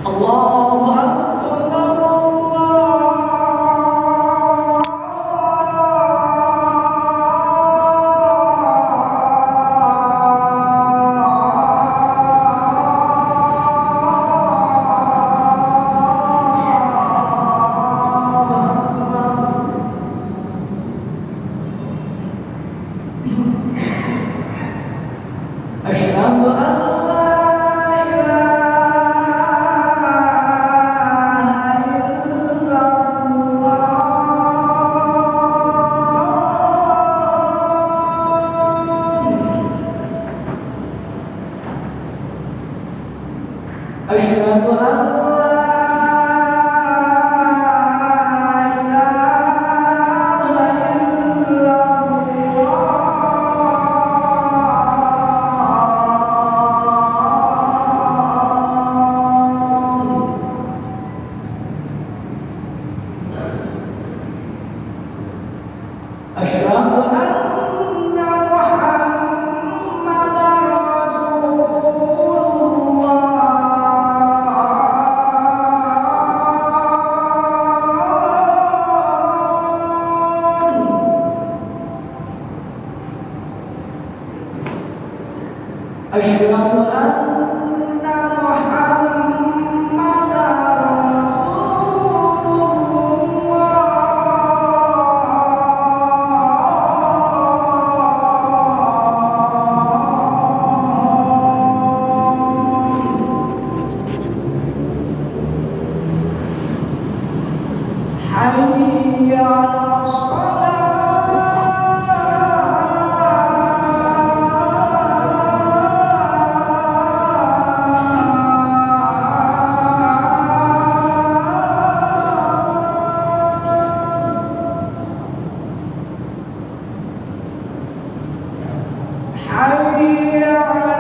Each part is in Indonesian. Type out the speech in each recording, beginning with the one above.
Allahu Akbar, Asyhadu an أشهد أن لا إله إلا الله أشهد أن محمدا رسول أشهد أن محمدا رسول الله حي على حي على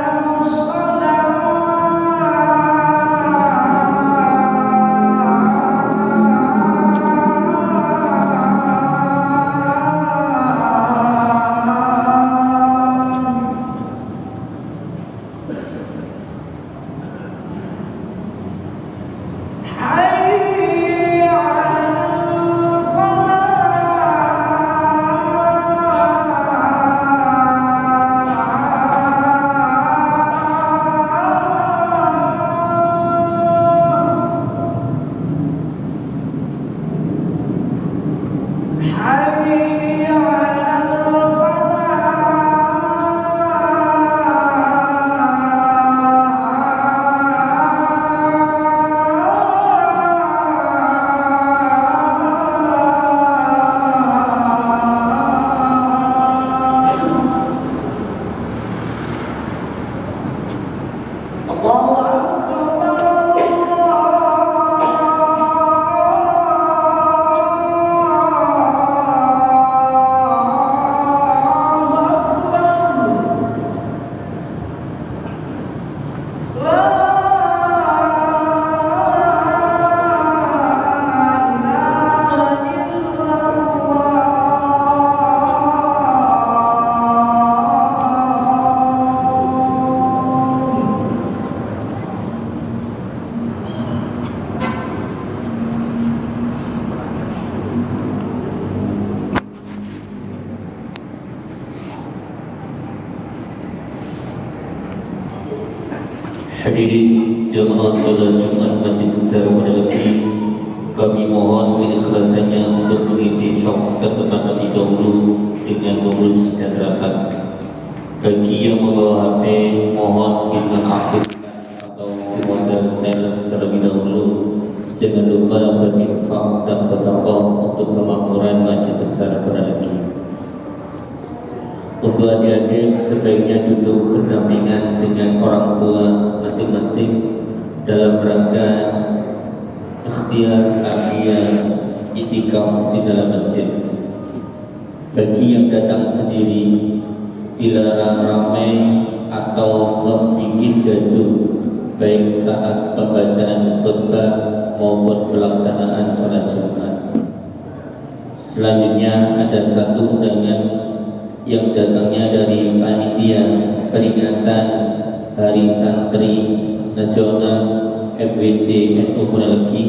Hadirin jemaah salat Jumat Masjid Besar Madalaki, kami mohon keikhlasannya untuk mengisi syaf terdepan lebih dahulu dengan mengurus dan rapat. Bagi yang membawa HP, mohon dengan aktif atau modal silent terlebih dahulu. Jangan lupa berinfak dan sedekah untuk kemakmuran Masjid Besar Madalaki. Untuk adik-adik sebaiknya duduk berdampingan dengan orang tua masing-masing dalam rangka ikhtiar afiah itikaf di dalam masjid. Bagi yang datang sendiri dilarang ramai atau membuat gaduh baik saat pembacaan khutbah maupun pelaksanaan sholat Jumat. Selanjutnya ada satu undangan yang datangnya dari panitia peringatan Hari Santri Nasional FWC NU Munaleki.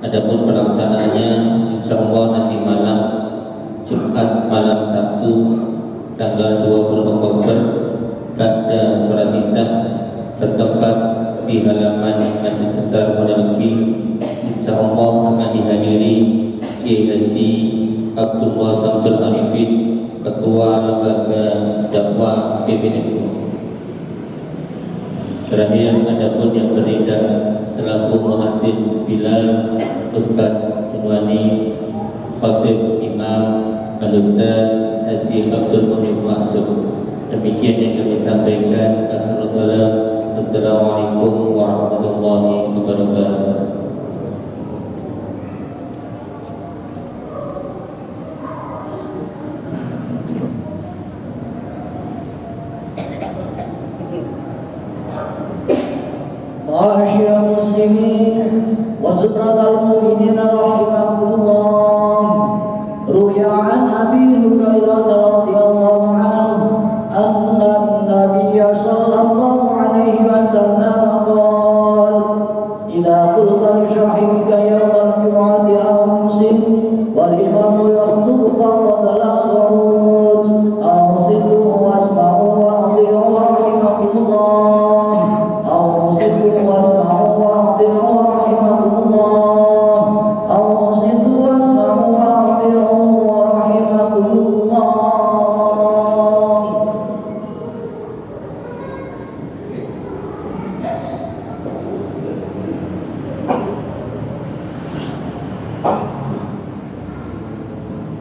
Adapun pelaksanaannya insya Allah nanti malam Jumat malam Sabtu tanggal 20 Oktober pada sholat Isya bertempat di halaman Masjid Besar Munaleki. Insya Allah akan dihadiri Kiai Haji Abdullah Samsul Arifin, Ketua Lembaga Dakwah PBNU. Terakhir, adapun yang bertindak selaku muadzin Bilal Ustadz Sinwani, Khatib Imam Al-Ustadz Haji Abdul Munif Maksud. Demikian yang kami sampaikan. Akhirul kalam. Assalamualaikum warahmatullahi wabarakatuh. Ma'asyiral muslimin wa sutratal mu'minin rahimakumullah. Ruya an Abi Hurairah radhiyallahu anhu anna an-nabiy sallallahu alaihi wasallam qala idza qulta li shahidika yawmal jum'ati amsin wal imamu yakhthubu faqad la tu'ud awsitu wasma'u wa ati'u rahimakumullah.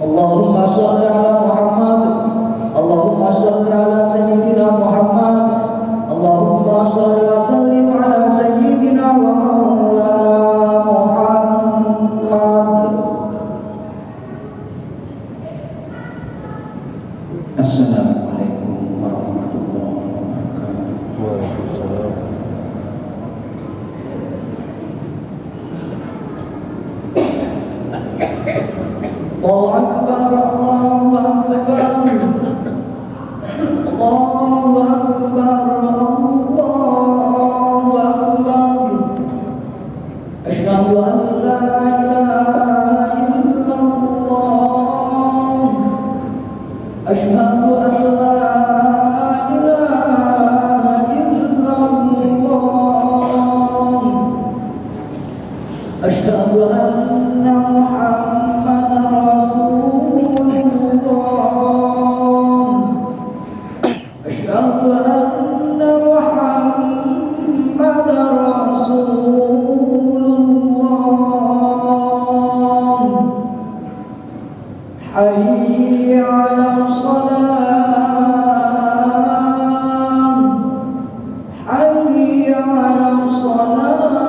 Allahumma shalli ala Muhammad, Allahumma shalli ala sayyidina Muhammad, Allahumma shalli wa sallim ala sayyidina wa maulana Muhammad. Assalamualaikum warahmatullahi wabarakatuh. Waalaikumsalam. Allahu Akbar, Allahu Akbar, Allahu Akbar, Allahu Akbar. Asyhadu an la ilaha illallah, asyhadu an la ilaha illallah, asyhadu anna Muhammadan Rasulullah, asyhadu anna Muhammadan Rasulullah. Hayya 'alas salam, hayya 'alas salam,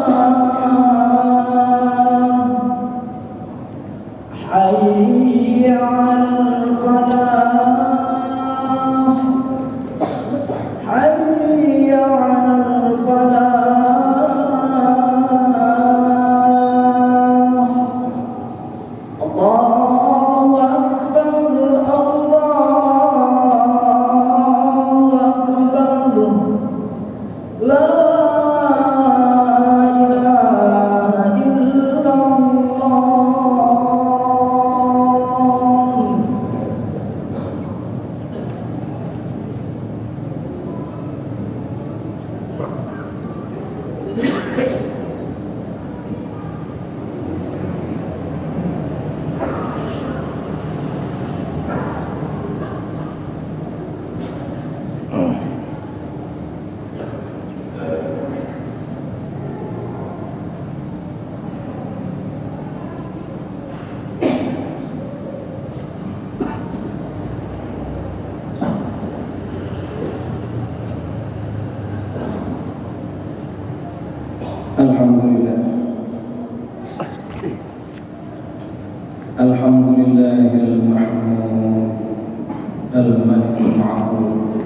hayya 'alal falah, hayya 'alal falah. Allahu Akbar, Allahu Akbar. La ilaha illallah. Alhamdulillah. Alhamdulillahil mahmud al-malikul ma'bud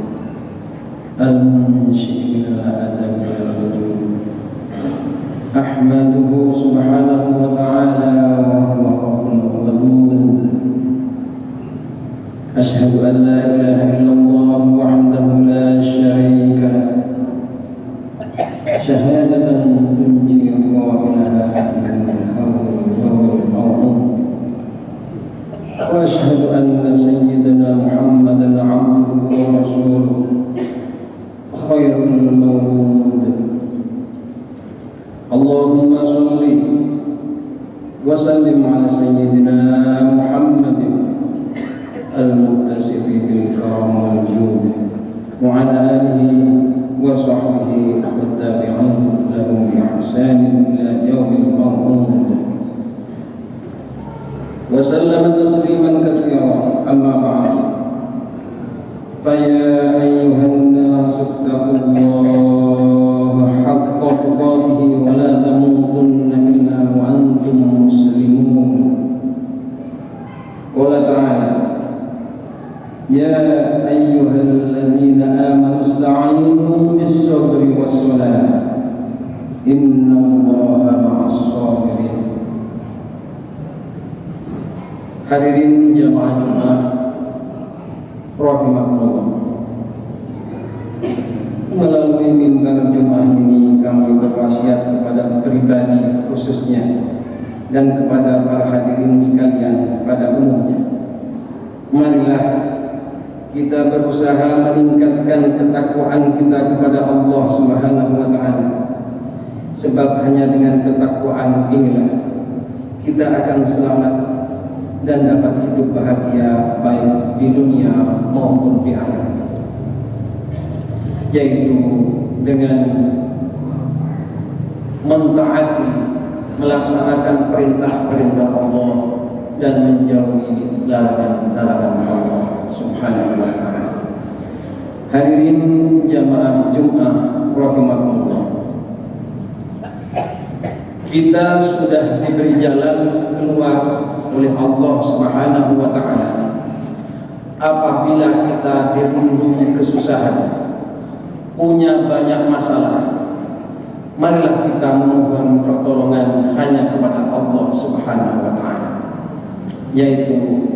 al-munshi min al-adam wal wujud. Ahmaduhu subhanahu wa ta'ala wa huwa rabbul wadud. Ashhadu an la ilaha illallah wahdahu la syarika lah شهادة تنجي قائلها من الهول يوم الموعود وأشهد أن سيدنا محمدا عبده ورسوله خير المولود اللهم صل وسلم على سيدنا محمد المتصف بالكرم والجود وعلى آله وصحبه والتابعين لهم بإحسان إلى يوم الموعود وسلم تسليما كثيرا أما بعد فيا أيها الناس اتقوا الله حق تقاته ولا تموتن إلا وأنتم مسلمون قال تعالى يا أيها الذين آمنوا استعينوا بالصبر والصلاة إن الله مع الصابرين. Hadirin jamaah Jumat rahimakumullah. Melalui mimbar Jumat ini kami berwasiat kepada pribadi khususnya dan kepada para hadirin sekalian pada umumnya. Marilah kita berusaha meningkatkan ketakwaan kita kepada Allah Subhanahu wa taala. Sebab hanya dengan ketakwaan inilah kita akan selamat dan dapat hidup bahagia baik di dunia maupun di akhirat, yaitu dengan mentaati, melaksanakan perintah-perintah Allah dan menjauhi larangan-larangan Allah Subhanahu wa ta'ala. Hadirin jamaah Jumat rahimakumullah, kita sudah diberi jalan keluar oleh Allah Subhanahu wa ta'ala. Apabila kita dirundung kesusahan, punya banyak masalah, marilah kita memohon pertolongan hanya kepada Allah Subhanahu wa ta'ala, yaitu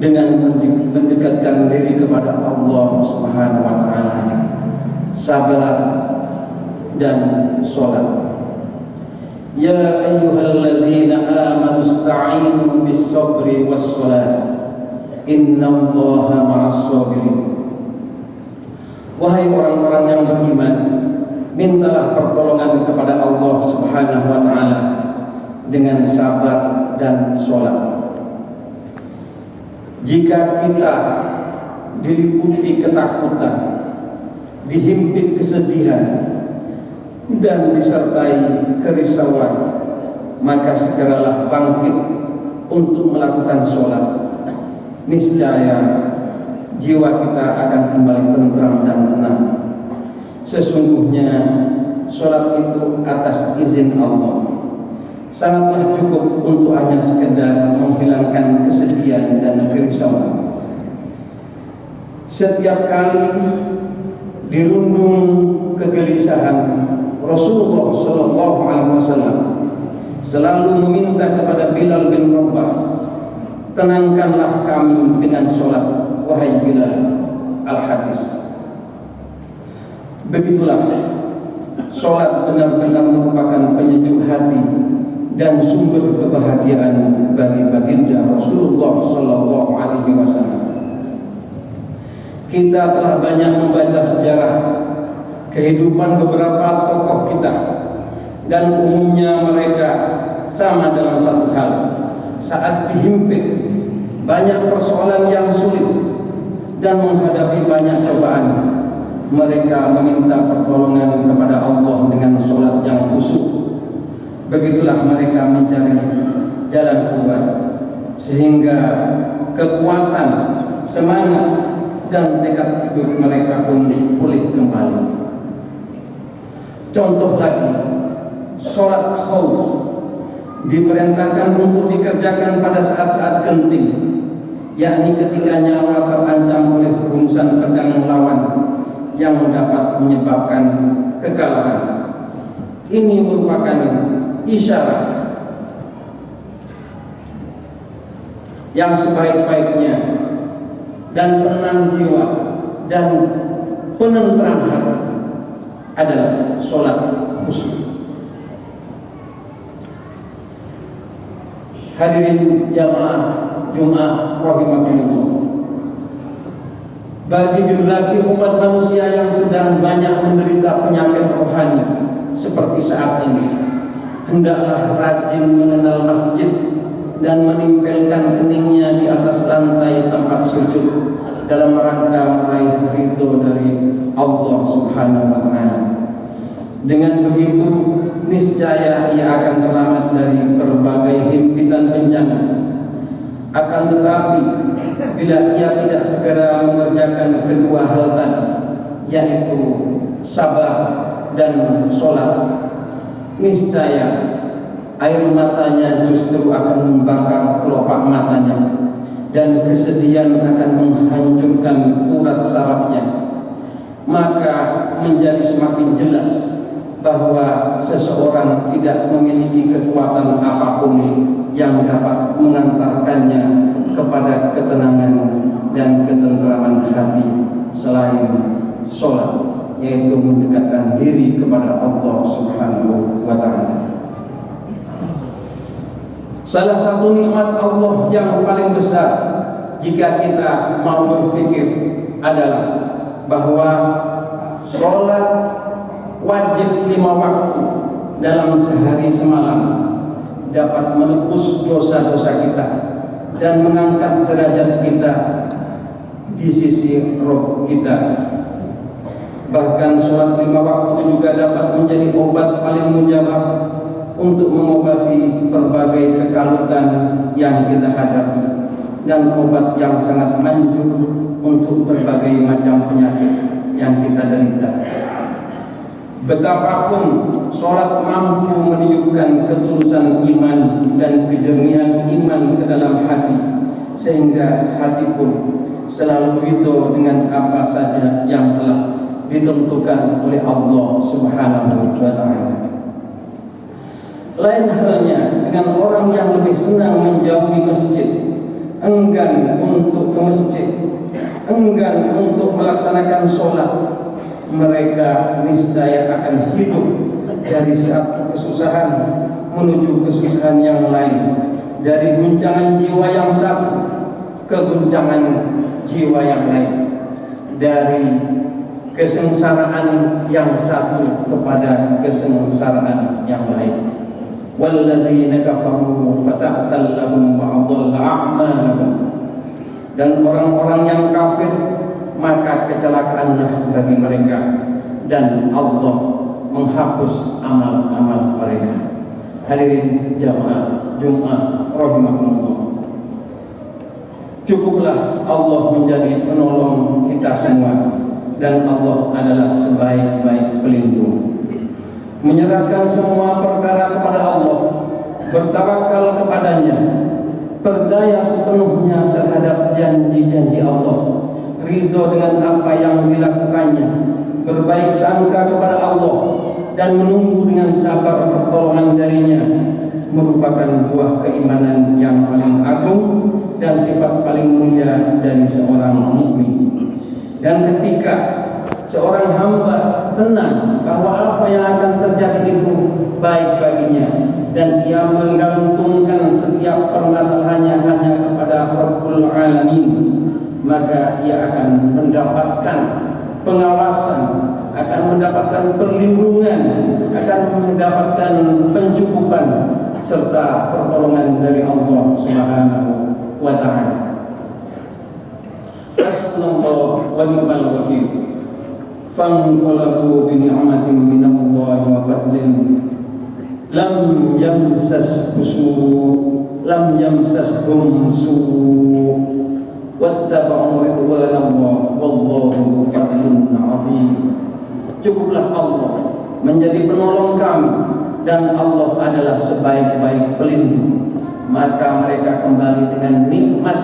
dengan mendekatkan diri kepada Allah Subhanahu wa ta'ala, sabar dan sholat. Ya ayyuhalladzina amanu ista'inu bis-sabri was-salat innallaha ma'as-sabirin. Wahai orang-orang yang beriman, mintalah pertolongan kepada Allah Subhanahu wa ta'ala dengan sabar dan sholat. Jika kita diliputi ketakutan, dihimpit kesedihan dan disertai kerisauan, maka segeralah bangkit untuk melakukan sholat. Niscaya jiwa kita akan kembali tentram dan tenang. Sesungguhnya sholat itu atas izin Allah sangatlah cukup untuk hanya sekedar menghilangkan kesedihan dan kerisauan. Setiap kali dirundung kegelisahan, Rasulullah Shallallahu Alaihi Wasallam selalu meminta kepada Bilal bin Rabah, tenangkanlah kami dengan sholat, wahai Bilal. Al-Hadis. Begitulah sholat benar-benar merupakan penyejuk hati dan sumber kebahagiaan bagi baginda Rasulullah Shallallahu Alaihi Wasallam. Kita telah banyak membaca sejarah kehidupan beberapa tokoh kita, dan umumnya mereka sama dalam satu hal. Saat dihimpit banyak persoalan yang sulit dan menghadapi banyak cobaan, mereka meminta pertolongan kepada Allah dengan sholat yang khusyuk. Begitulah mereka mencari jalan keluar, sehingga kekuatan, semangat, dan tekad hidup mereka pun pulih kembali. Contoh lagi, sholat khauf diperintahkan untuk dikerjakan pada saat-saat genting, yakni ketika nyawa terancam oleh hembusan pedang lawan yang dapat menyebabkan kekalahan. Ini merupakan isyarat yang sebaik-baiknya dan penenang jiwa dan penenteram hati adalah sholat khusyuk. Hadirin jamaah Jumat rahimakumullah, bagi generasi umat manusia yang sedang banyak menderita penyakit rohani seperti saat ini, hendaklah rajin mengenal masjid dan menempelkan keningnya di atas lantai tempat sujud dalam rangka meraih ridho dari Allah Subhanahu wa Ta'ala. Dengan begitu, niscaya ia akan selamat dari berbagai himpitan bencana. Akan tetapi, bila ia tidak segera mengerjakan kedua hal tadi, yaitu sabar dan sholat, niscaya air matanya justru akan membakar kelopak matanya, dan kesedihan akan menghancurkan urat sarafnya. Maka menjadi semakin jelas bahwa seseorang tidak memiliki kekuatan apapun yang dapat mengantarkannya kepada ketenangan dan ketentraman hati selain sholat, yaitu mendekatkan diri kepada Allah Subhanahu wa Ta'ala. Salah satu nikmat Allah yang paling besar jika kita mau berpikir adalah bahwa sholat wajib 5 waktu dalam sehari semalam dapat menebus dosa-dosa kita dan mengangkat derajat kita di sisi roh kita. Bahkan sholat 5 waktu juga dapat menjadi obat paling mujabah untuk mengobati berbagai kekalutan yang kita hadapi, dan obat yang sangat manjur untuk berbagai macam penyakit yang kita derita. Betapapun sholat mampu meniupkan ketulusan iman dan kejernihan iman ke dalam hati, sehingga hati pun selalu ridho dengan apa saja yang telah ditentukan oleh Allah Subhanahu wa Ta'ala. Lain halnya dengan orang yang lebih senang menjauhi masjid, enggan untuk ke masjid, enggan untuk melaksanakan sholat. Mereka niscaya akan hidup dari satu kesusahan menuju kesusahan yang lain, dari guncangan jiwa yang satu ke guncangan jiwa yang lain, dari kesengsaraan yang satu kepada kesengsaraan yang lain. Walladzina kafaru fata'sal lahum wa adalla a'malahum. Dan orang-orang yang kafir, maka kecelakaanlah bagi mereka, dan Allah menghapus amal-amal mereka. Hadirin jamaah Jumat rahimakumullah, cukuplah Allah menjadi penolong kita semua, dan Allah adalah sebaik-baik pelindung. Menyerahkan semua perkara kepada Allah, bertawakal kepadanya, percaya sepenuhnya terhadap janji-janji Allah, ridho dengan apa yang dilakukannya, berbaik sangka kepada Allah, dan menunggu dengan sabar pertolongan darinya, merupakan buah keimanan yang paling agung dan sifat paling mulia dari seorang mukmin. Dan ketika seorang hamba tenang bahwa apa yang akan terjadi itu baik baginya, dan ia menggantungkan setiap permasalahannya hanya kepada Rabbul Alamin, maka ia akan mendapatkan pengawasan, akan mendapatkan perlindungan, akan mendapatkan pencukupan serta pertolongan dari Allah Subhanahu wa Ta'ala. Hasbunallahu wa ni'mal wakil. Fanqalabu bi ni'matin minallahi wa fadlin lam yamsashum su' wattaba'u ridwanallah wallahu fadlun 'azim. Cukuplah Allah menjadi penolong kami, dan Allah adalah sebaik-baik pelindung. Maka mereka kembali dengan nikmat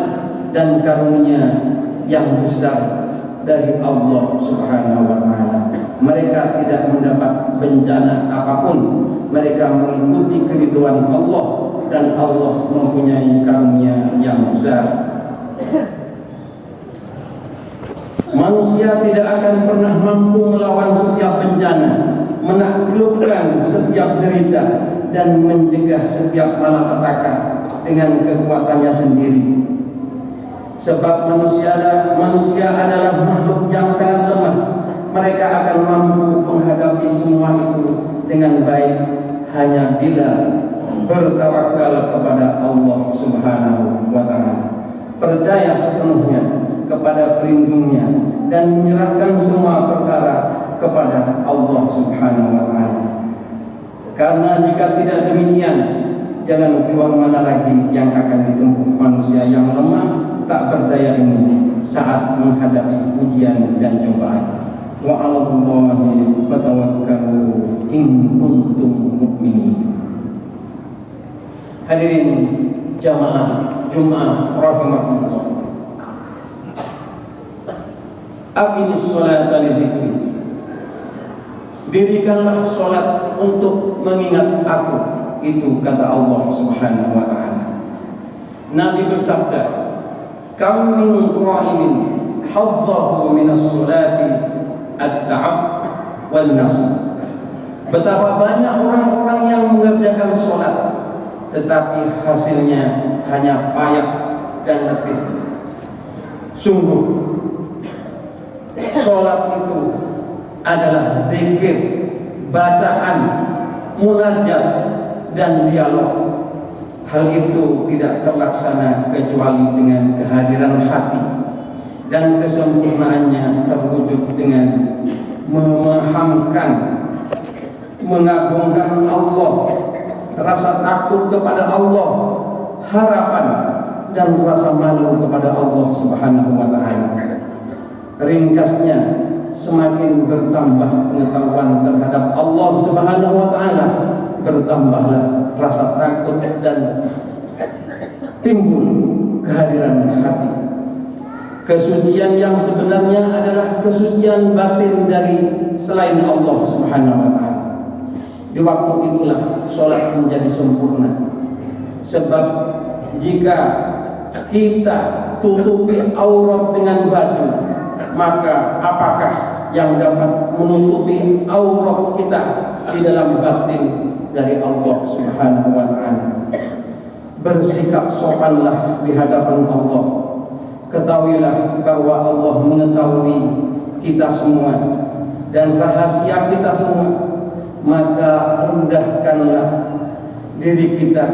dan karunia yang besar dari Allah Subhanahu wa Ta'ala. Mereka tidak mendapat bencana apapun, mereka mengikuti keridhaan Allah, dan Allah mempunyai karunia yang besar. Manusia tidak akan pernah mampu melawan setiap bencana, menaklukkan setiap derita, dan mencegah setiap malapetaka dengan kekuatannya sendiri. Sebab manusia adalah makhluk yang sangat lemah. Mereka akan mampu menghadapi semua itu dengan baik hanya bila bertawakal kepada Allah Subhanahu wa Ta'ala, percaya sepenuhnya kepada pelindungnya, dan menyerahkan semua perkara kepada Allah Subhanahu wa Ta'ala. Karena jika tidak demikian, jalan keluar mana lagi yang akan ditempuh manusia yang lemah tak berdaya ini saat menghadapi ujian dan cobaan. Wa 'alallahi fatawakkalu in kuntum mu'minin. Hadirin jamaah Jumat rahimakumullah. Aqimis sholata li dzikri. Dirikanlah salat untuk mengingat aku, itu kata Allah Subhanahu wa Ta'ala. Nabi bersabda, "Kam min qa'imin haddahu min as-sholati at-ta'ab wal nasab." Betapa banyak orang-orang yang mengerjakan salat tetapi hasilnya hanya payah dan letih. Sungguh salat itu adalah zikir, bacaan, munajat, dan dialog. Hal itu tidak terlaksana kecuali dengan kehadiran hati, dan kesempurnaannya terwujud dengan memahamkan, mengagungkan Allah, rasa takut kepada Allah, harapan, dan rasa malu kepada Allah Subhanahu wa Ta'ala. Ringkasnya, semakin bertambah pengetahuan terhadap Allah Subhanahu wa Ta'ala, bertambahlah rasa takut dan timbul kehadiran hati. Kesucian yang sebenarnya adalah kesucian batin dari selain Allah Subhanahu wa Ta'ala. Di waktu itulah sholat menjadi sempurna. Sebab jika kita tutupi aurat dengan baju, maka apakah yang dapat menutupi aurat kita di dalam batin dari Allah Subhanahu wa Ta'ala? Bersikap sopanlah di hadapan Allah. Ketahuilah bahwa Allah mengetahui kita semua dan rahasia kita semua. Maka rendahkanlah diri kita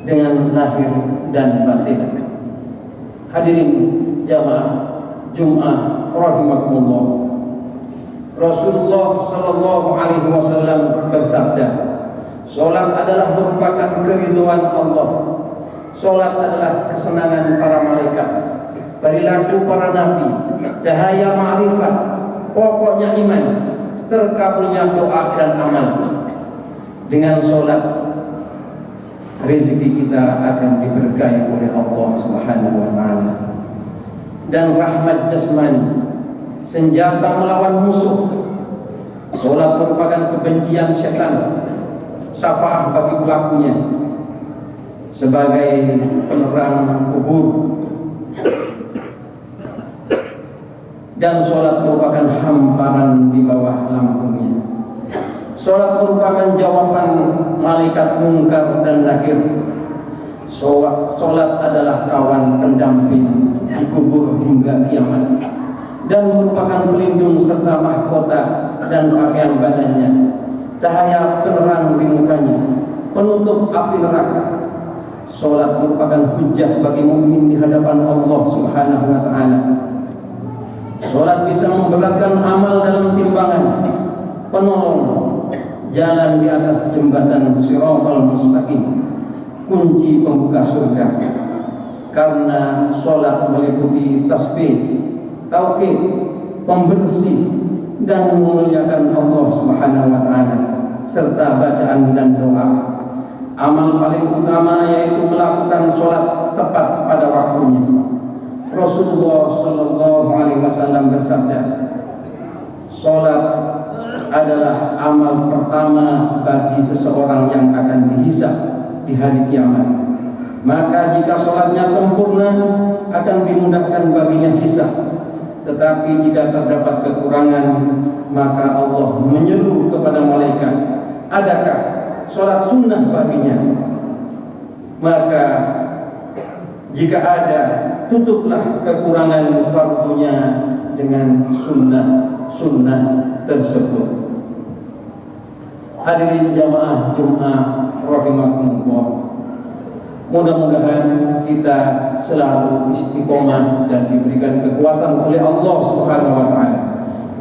dengan lahir dan batin. Hadirin jamaah Jumat rahimakumullah. Rasulullah sallallahu alaihi wasallam bersabda, salat adalah merupakan keridhaan Allah. Salat adalah kesenangan para malaikat, perilaku para nabi, cahaya ma'rifat, pokoknya iman, terkabulnya doa dan amal. Dengan salat, rezeki kita akan diberkahi oleh Allah Subhanahu wa Ta'ala, dan rahmat jasmani, senjata melawan musuh. Salat merupakan kebencian setan, syafaat bagi pelakunya, sebagai penerang kubur. Dan salat merupakan hamparan di bawah lampunya. Salat merupakan jawaban malaikat mungkar dan nakir. Salat adalah kawan pendamping di kubur hingga kiamat, dan merupakan pelindung serta mahkota dan pakaian badannya, cahaya penerang di mukanya, penutup api neraka. Salat merupakan hujjah bagi mukmin di hadapan Allah Subhanahu wa Ta'ala. Salat bisa memberatkan amal dalam timbangan, penolong jalan di atas jembatan Shiratal Mustaqim, kunci pembuka surga. Karena salat meliputi tasbih, tauhid, pembersih, dan memuliakan Allah Subhanahu wa Ta'ala, serta bacaan dan doa. Amal paling utama yaitu melakukan salat tepat pada waktunya. Rasulullah sallallahu alaihi wasallam bersabda, salat adalah amal pertama bagi seseorang yang akan dihisab di hari kiamat. Maka jika salatnya sempurna, akan dimudahkan baginya hisab. Tetapi jika terdapat kekurangan, maka Allah menyeru kepada malaikat, adakah sholat sunnah baginya? Maka jika ada, tutuplah kekurangan fardunya dengan sunnah tersebut. Hadirin jamaah Jumat rahimakumullah, mudah-mudahan kita selalu istiqomah dan diberikan kekuatan oleh Allah Subhanahu wa taala,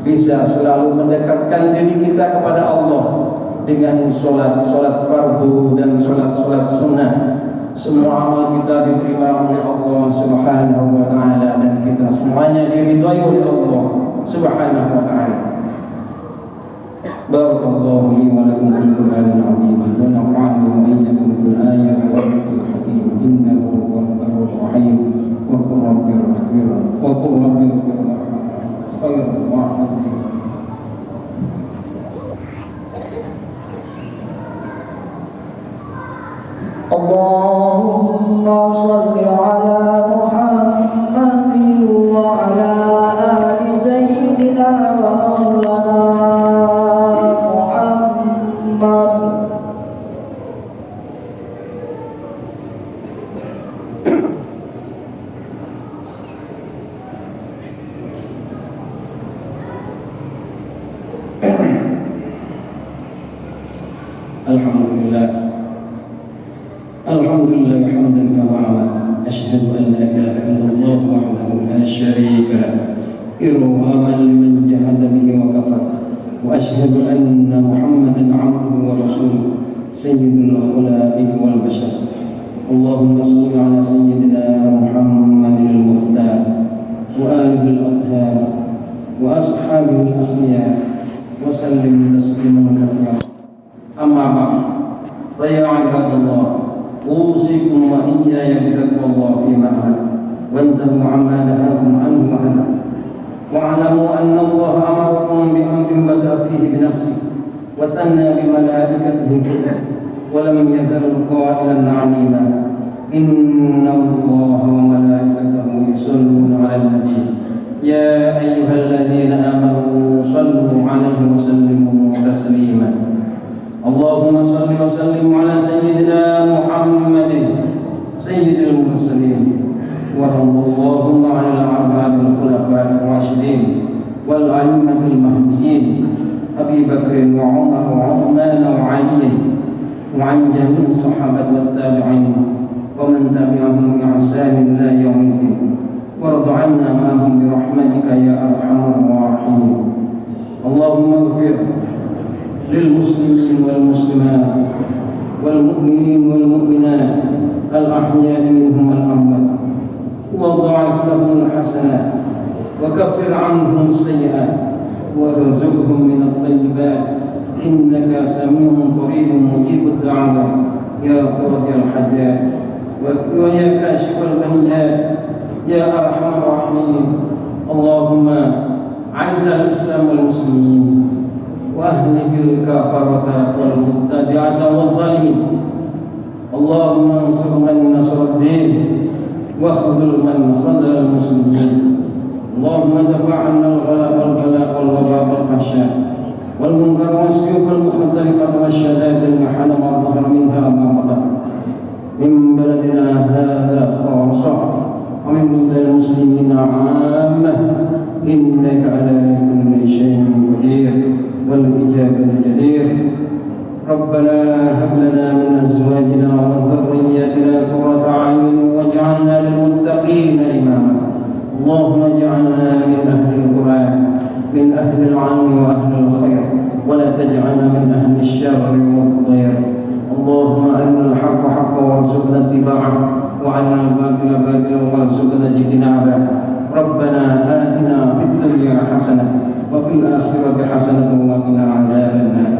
bisa selalu mendekatkan diri kita kepada Allah dengan salat fardu dan salat sunnah. Semua amal kita diterima oleh Allah Subhanahu wa taala dan kita semuanya diridhai oleh Allah Subhanahu wa taala. Barakallahu li wa lakum fil Qur'anil 'azim wa nafa'ani wa iyyakum bil ayati wal dhikril hakim innahu huwal barrul rahim wa qul rabbi ighfir wa qul rabbi ighfir khairul rahim. Allahumma shalli ala Muhammadin wa ala ali sayyidina wa maulana Muhammad. Alhamdulillah hamdan kama asyhadu an la ilaha illallah wahdahu la syarika lahu irhaman liman jahada bihi wa kafara wa asyhadu anna Muhammadan 'abduhu wa rasuluhu sayyidul khalaiqi wal bashar. Allahumma shalli ala sayyidina Muhammadin al-mukhtar wa alihi al-athhar wa ashabihi al-akhyar wa sallim tasliman katsiran. Amma ba'd, fa ya 'ibadallah, أوصيكم وإياي بتقوى الله فيما أمر وانتهوا عما نهاكم عنه وهدى واعلموا أن الله أمركم بأمر بدأ فيه بنفسه وثنى بملائكته بنفسه ولم يزل قائلا عليما إن الله وملائكته يصلون على النبي يا أيها الذين آمنوا صلوا عليه وسلموا تسليما. اللهم صل وسلم على سيدنا محمد سيد المرسلين وارض اللهم عن الأربعة الخلفاء الراشدين والأئمة المهديين أبي بكر وعمر وعثمان وعلي وعن جميع الصحابة والتابعين ومن تبعهم بإحسان إلى يوم الدين وارض عنا معهم برحمتك يا أرحم الراحمين. اللهم اغفر للمسلمين والمسلمات والمؤمنين والمؤمنات الأحياء منهم والأموات وضاعف لهم الحسنات وكفر عنهم السيئات وارزقهم من الطيبات إنك سميع قريب مجيب الدعوات يا قاضي الحاجات ويا كاشف الغنيات يا أرحم الراحمين. اللهم أعز الإسلام والمسلمين وأهلك الكفرة والمبتدعة والظالمين. اللهم انصر من نصر الدين واخذل من خذل المسلمين. اللهم دفع عنا الغلاء والبلاء والوباء والفحشاء والمنكر والسيوف المختلفة والشدائد المحنة ما ظهر منها ما بطن من بلدنا هذا خاصة ومن بلاد المسلمين عامة إنك على كل شيء قدير والإجابة جدير. ربنا هب لنا من أزواجنا وذرياتنا قرة أعين واجعلنا للمتقين إماما. اللهم اجعلنا من أهل القرآن من أهل العلم وأهل الخير ولا تجعلنا من أهل الشر والضير. اللهم أرنا الحق حقا وارزقنا اتباعه وأرنا الباطل باطلا وارزقنا اجتنابه. ربنا آتنا في الدنيا حسنة وفي الآخرة حسنة وقنا عذاب النار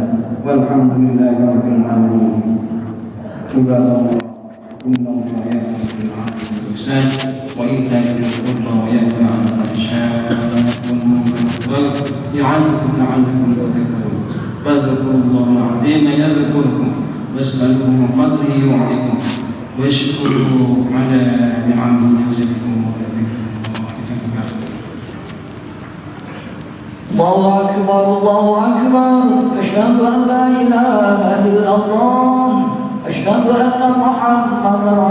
والحمد لله رب العالمين. عباد الله إن الله يأمر بالعدل والإحسان وإيتاء ذي القربى وينهى عن الفحشاء والمنكر والبغي يعظكم لعلكم تذكرون. فاذكروا الله العظيم يذكركم واسألوه من فضله يعطيكم واشكروا على نعمه يزدكم ويذكركم الله أكبر. الله أكبر أشهد أن لا إله إلا الله أشهد أن محمدا